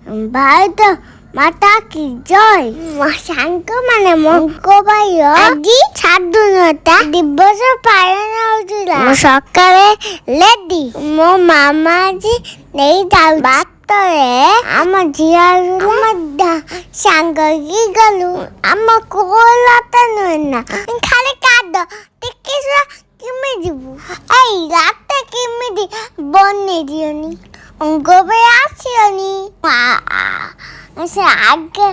ଭାରତ ମାତା କି ଜୟ। ସାଙ୍ଗମାନେ ମଙ୍ଗଳବାର ଆଜି ସ୍ୱାଧୀନତା ଦିବସ ପାଳନ ହେଉଥିଲା। ସକାଳେ ଲେଡି ମୋ ମାମା ଆଜି ନେଇ ଯାଉ ବାଟରେ ଆମ ଝିଅ ଆମ ସାଙ୍ଗ କି ଗଲୁ। ଆମ କୋଲତା ନୁହେଁ ନା ଖାଲି କାଦ ଟିକେ କେମିତି ଯିବୁ। ଏଇ ରାତ କେମିତି ବନେଇ ଦିଅନି ଅଙ୍ଗବେ ଆସିବନି। ସେ ଆଗେ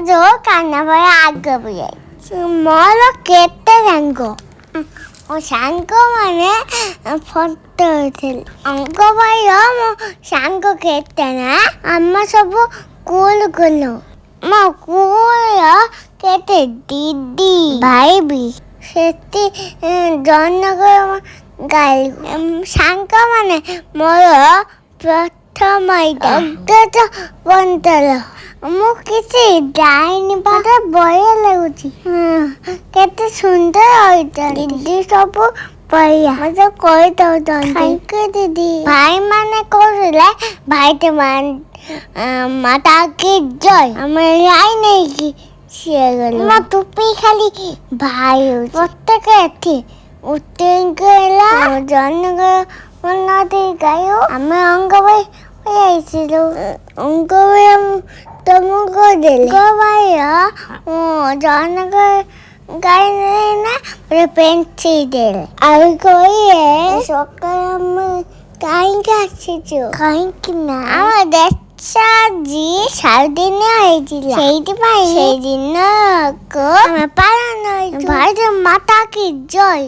ଯୋଉ କାନ ଭାଇ ଆଗ ବି ଯାଇଛି। ମୋର କେତେ ସାଙ୍ଗ ମୋ ସାଙ୍ଗମାନେ ଫଟୋ ଉଠେଇଲେ। ଅଙ୍ଗ ଭାଇ ମୋ ସାଙ୍ଗ କେତେ ନା ଆମ ସବୁ କୁଲ ଗଲୁ। ମୋ କୁଲ କେତେ ଦିଦି ଭାଇ ବି ସେଠି ଜନକ ଗାଈ ସାଙ୍ଗମାନେ ମୋର ପ୍ରଥମ ବନ୍ତର ମୁଁ କିଛି ଯାଇନି ପାଠ ବଢିଆ ଲାଗୁଛି। କେତେ ସୁନ୍ଦର ହୋଇଛନ୍ତି ଦିଦି ସବୁ ବଢିଆ ମତେ କହିଦଉଛନ୍ତି ଦିଦି। ଭାଇ ମାନେ କହୁଥିଲେ ଭାଇ ମାତା କି ଜୟ। ଆମେ ଯାଇ ନେଇକି ସିଏ ଗଲୁ। ମୋ ଟୁପି ଖାଲି ଭାଇ ହଉଛି ପ୍ରତ୍ୟେକ ଏଠି ଉତ୍ତୀର୍ଣ୍ଣ ଜନକ ମନତି ଗାଈ ଆମେ ଅଙ୍ଗ ଭାଇ ଯାଇଥିଲୁ। ଅଙ୍ଗ ଭାଇ ତମକୁ ଦେଲେ ଭାଇ ଜନକ ଗାଈ ନା ଗୋଟେ ପେନ୍ସି ଦେଲେ। ଆଉ କହିଲେ ସକାଳେ ଆମେ କାହିଁକି ଆସିଛୁ କାହିଁକି ନା ଆମ ଦେଶ ଆଜି ସ୍ୱାଧୀନ ହେଇଥିଲା ସେଇଥିପାଇଁ ସେଇ ଦିନକୁ ଆମେ ପାଳନ ହେଇଛୁ। ଭାରତ ମାତା କି ଜୟ।